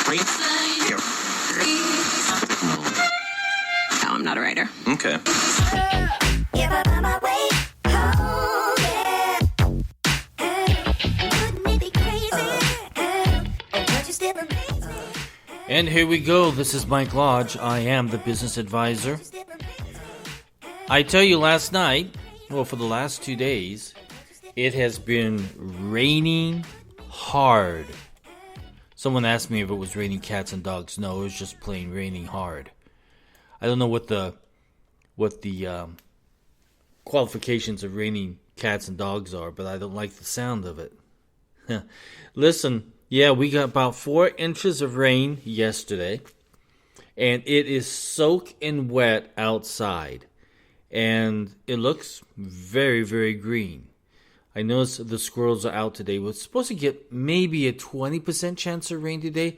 No, I'm not a writer. Okay. And here we go. This is Mike Lodge. I am the business advisor. I tell you, last night, well, for the last 2 days, it has been raining hard. Someone asked me if it was raining cats and dogs. No, it was just plain raining hard. I don't know what the qualifications of raining cats and dogs are, but I don't like the sound of it. Listen, yeah, we got about 4 inches of rain yesterday, and it is soaking wet outside, and it looks very, very green. I noticed the squirrels are out today. We're supposed to get maybe a 20% chance of rain today.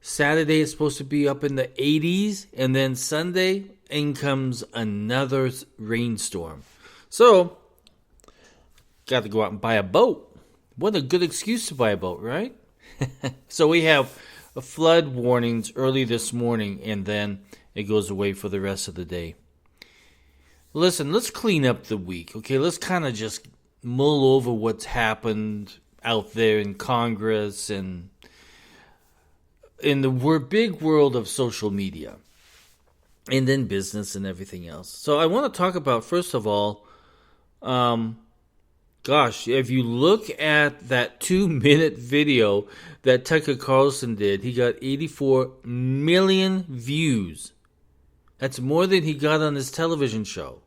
Saturday is supposed to be up in the 80s, and then Sunday, in comes another rainstorm. So, got to go out and buy a boat. What a good excuse to buy a boat, right? So we have flood warnings early this morning, and then it goes away for the rest of the day. Listen, let's clean up the week, okay? Let's kind of just mull over what's happened out there in Congress and in the big world of social media, and then business and everything else. So I want to talk about, first of all, if you look at that 2-minute video that Tucker Carlson did, he got 84 million views. That's more than he got on his television show.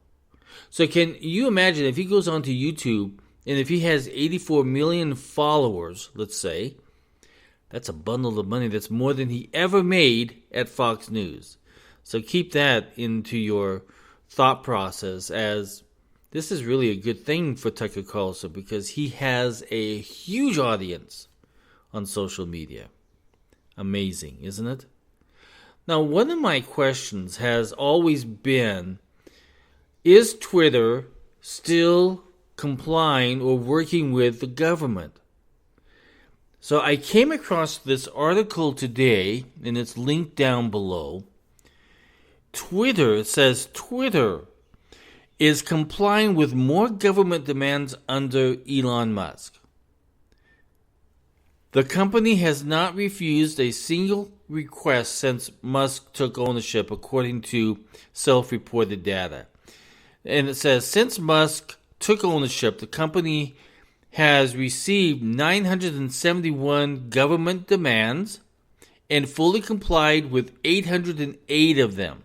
So can you imagine if he goes onto YouTube and if he has 84 million followers, let's say, that's a bundle of money. That's more than he ever made at Fox News. So keep that into your thought process, as this is really a good thing for Tucker Carlson because he has a huge audience on social media. Amazing, isn't it? Now, one of my questions has always been, is Twitter still complying or working with the government? So I came across this article today, and it's linked down below. It says Twitter is complying with more government demands under Elon Musk. The company has not refused a single request since Musk took ownership, according to self-reported data. And it says, since Musk took ownership, the company has received 971 government demands and fully complied with 808 of them.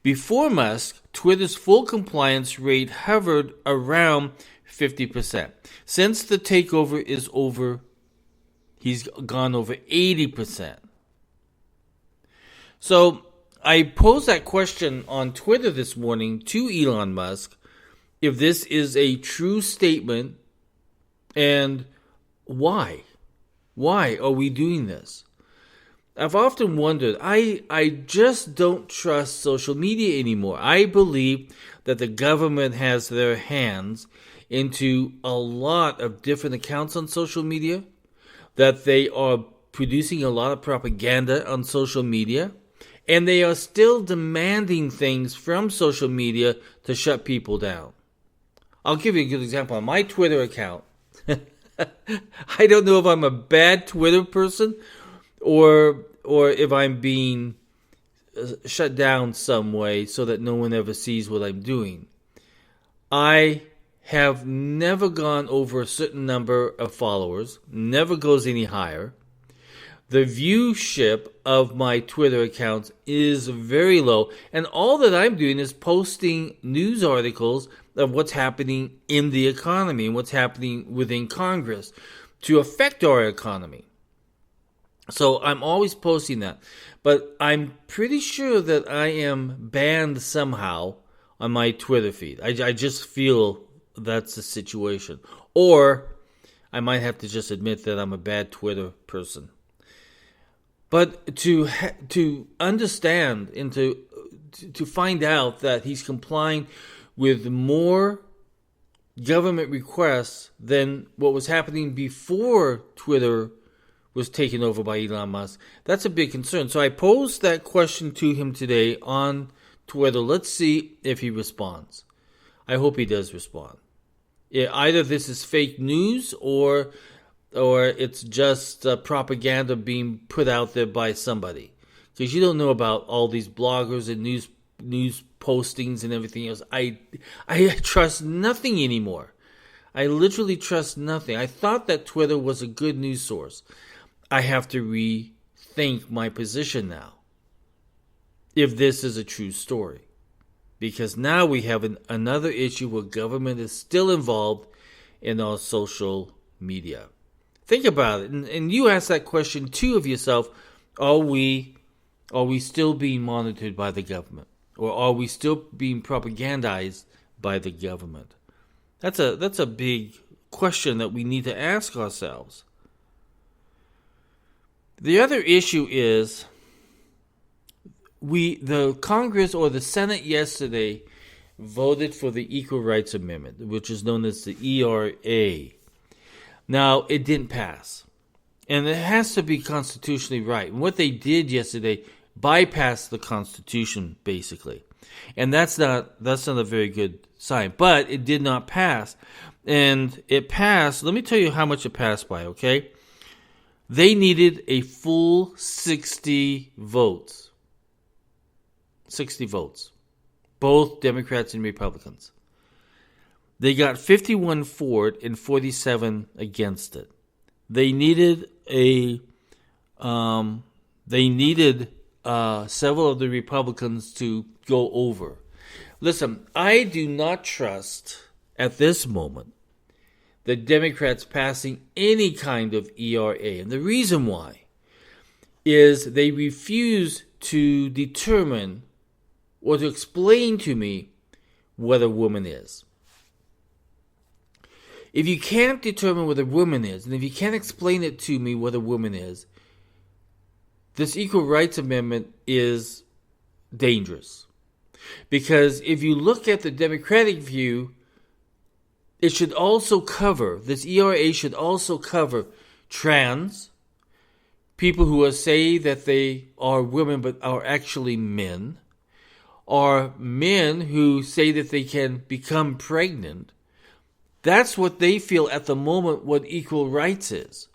Before Musk, Twitter's full compliance rate hovered around 50%. Since the takeover is over, he's gone over 80%. So I posed that question on Twitter this morning to Elon Musk, if this is a true statement, and why? Why are we doing this? I've often wondered, I just don't trust social media anymore. I believe that the government has their hands into a lot of different accounts on social media, that they are producing a lot of propaganda on social media, and they are still demanding things from social media to shut people down. I'll give you a good example. On my Twitter account, I don't know if I'm a bad Twitter person or if I'm being shut down some way so that no one ever sees what I'm doing. I have never gone over a certain number of followers, never goes any higher. The viewership of my Twitter accounts is very low, and all that I'm doing is posting news articles of what's happening in the economy and what's happening within Congress to affect our economy. So I'm always posting that. But I'm pretty sure that I am banned somehow on my Twitter feed. I just feel that's the situation. Or I might have to just admit that I'm a bad Twitter person. But to understand and to find out that he's complying with more government requests than what was happening before Twitter was taken over by Elon Musk. That's a big concern. So I posed that question to him today on Twitter. Let's see if he responds. I hope he does respond. Either this is fake news or it's just propaganda being put out there by somebody. Because you don't know about all these bloggers and news postings and everything else. I trust nothing anymore. I literally trust nothing. I thought that Twitter was a good news source. I have to rethink my position now, if this is a true story. Because now we have another issue where government is still involved in our social media. Think about it. And you ask that question too of yourself. Are we still being monitored by the government? Or are we still being propagandized by the government? That's a big question that we need to ask ourselves. The other issue is the Congress or the Senate yesterday voted for the Equal Rights Amendment, which is known as the ERA. Now, it didn't pass. And it has to be constitutionally right. And what they did yesterday bypassed the Constitution, basically. And that's not a very good sign. But it did not pass. And it passed, let me tell you how much it passed by, okay? They needed a full 60 votes. 60 votes. Both Democrats and Republicans. They got 51 for it and 47 against it. They needed several of the Republicans to go over. Listen, I do not trust at this moment the Democrats passing any kind of ERA. And the reason why is they refuse to determine or to explain to me what a woman is. If you can't determine what a woman is, and if you can't explain it to me what a woman is, this Equal Rights Amendment is dangerous. Because if you look at the Democratic view, it should also cover, this ERA should also cover trans, people who say that they are women but are actually men, or men who say that they can become pregnant. That's what they feel at the moment what equal rights is.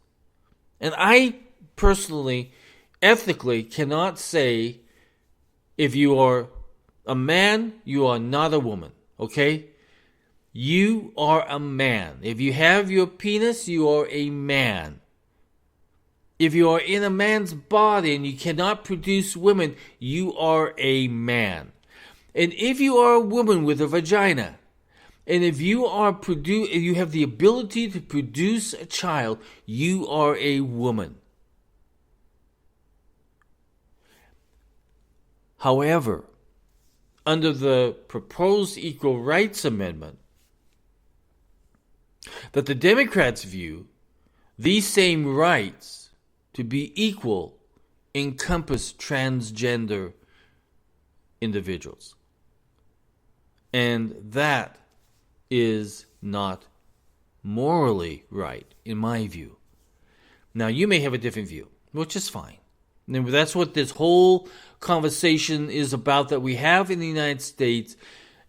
And I personally, ethically, cannot say if you are a man, you are not a woman, okay? You are a man. If you have your penis, you are a man. If you are in a man's body and you cannot produce women, you are a man. And if you are a woman with a vagina, and if you you have the ability to produce a child, you are a woman. However, under the proposed Equal Rights Amendment, that the Democrats view, these same rights to be equal encompass transgender individuals. And that is not morally right, in my view. Now, you may have a different view, which is fine. And that's what this whole conversation is about that we have in the United States.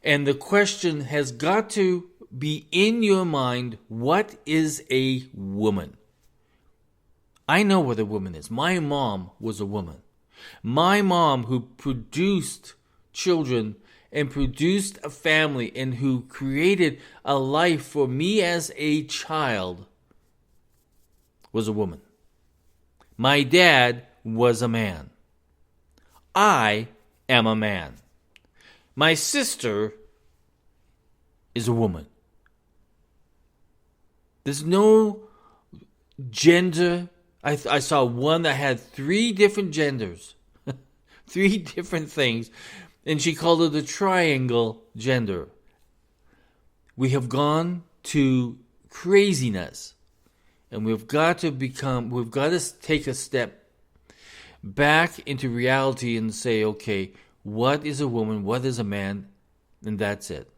And the question has got to be in your mind, what is a woman? I know what a woman is. My mom was a woman. My mom, who produced children and produced a family and who created a life for me as a child, was a woman. My dad was a man. I am a man. My sister is a woman. There's no gender. I saw one that had 3 different genders. 3 different things. And she called it a triangle gender. We have gone to craziness. And we've got to take a step back into reality and say, okay, what is a woman? What is a man? And that's it.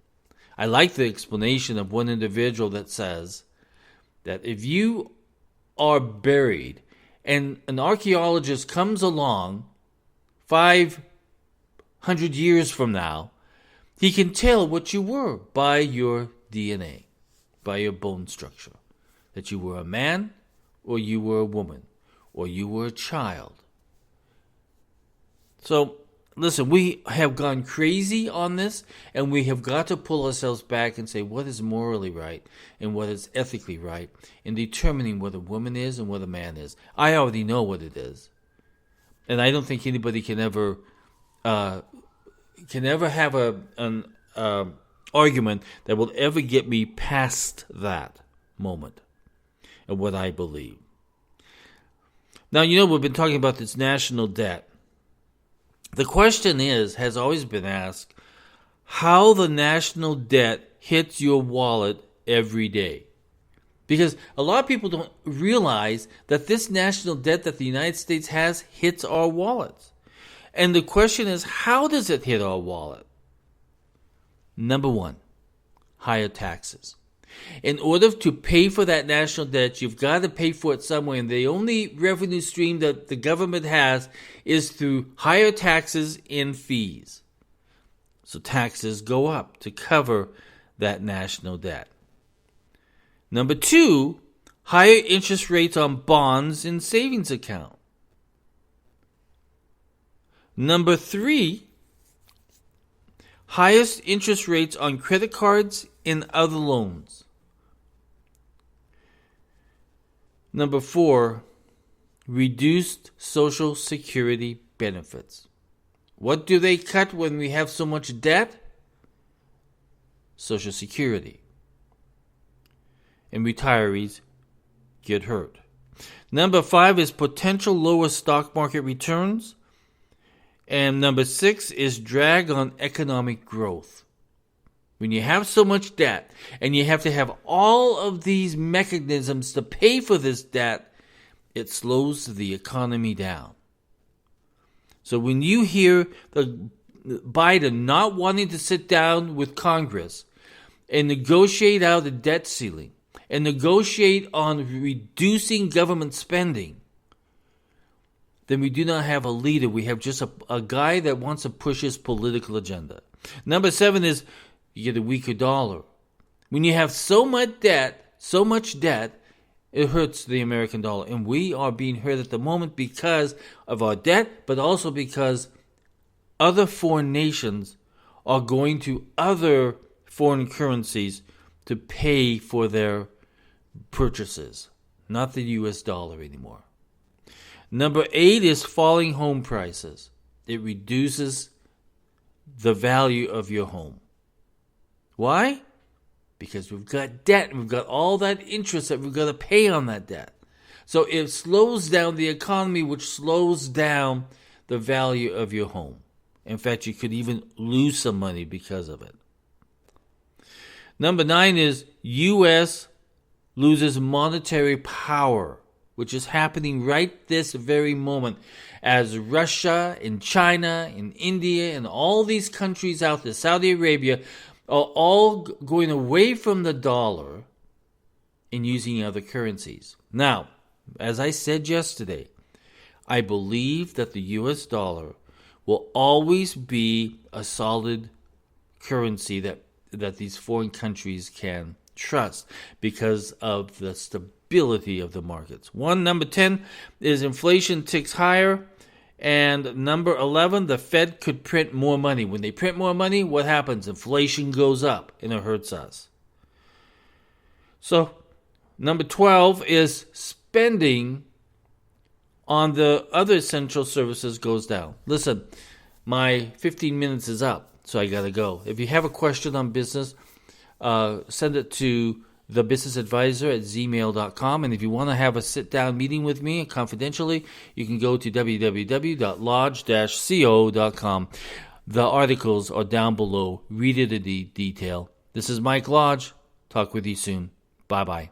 I like the explanation of one individual that says that if you are buried and an archaeologist comes along 500 years from now, he can tell what you were by your DNA, by your bone structure. That you were a man, or you were a woman, or you were a child. So, listen, we have gone crazy on this, and we have got to pull ourselves back and say what is morally right and what is ethically right in determining what a woman is and what a man is. I already know what it is, and I don't think anybody can ever have an argument that will ever get me past that moment of what I believe. Now, we've been talking about this national debt. The question has always been asked, how the national debt hits your wallet every day. Because a lot of people don't realize that this national debt that the United States has hits our wallets. And the question is, how does it hit our wallet? Number one, higher taxes. In order to pay for that national debt, you've got to pay for it somewhere. And the only revenue stream that the government has is through higher taxes and fees. So taxes go up to cover that national debt. Number two, higher interest rates on bonds and savings account. Number three, highest interest rates on credit cards and other loans. Number four, reduced Social Security benefits. What do they cut when we have so much debt? Social Security. And retirees get hurt. Number five is potential lower stock market returns. And number six is drag on economic growth. When you have so much debt and you have to have all of these mechanisms to pay for this debt, it slows the economy down. So when you hear Biden not wanting to sit down with Congress and negotiate out a debt ceiling and negotiate on reducing government spending, then we do not have a leader. We have just a guy that wants to push his political agenda. Number seven is you get a weaker dollar. When you have so much debt, it hurts the American dollar. And we are being hurt at the moment because of our debt, but also because other foreign nations are going to other foreign currencies to pay for their purchases, not the US dollar anymore. Number eight is falling home prices. It reduces the value of your home. Why? Because we've got debt and we've got all that interest that we've got to pay on that debt. So it slows down the economy, which slows down the value of your home. In fact, you could even lose some money because of it. Number nine is U.S. loses monetary power, which is happening right this very moment as Russia and China and India and all these countries out there, Saudi Arabia, are all going away from the dollar and using other currencies. Now, as I said yesterday, I believe that the US dollar will always be a solid currency that these foreign countries can trust because of the stability of the markets. Number 10 is inflation ticks higher. And number 11, the Fed could print more money. When they print more money, what happens? Inflation goes up and it hurts us. So, number 12 is spending on the other essential services goes down. Listen, my 15 minutes is up, so I got to go. If you have a question on business, send it to thebusinessadvisor@gmail.com. And if you want to have a sit-down meeting with me confidentially, you can go to www.lodge-co.com. The articles are down below. Read it in detail. This is Mike Lodge. Talk with you soon. Bye-bye.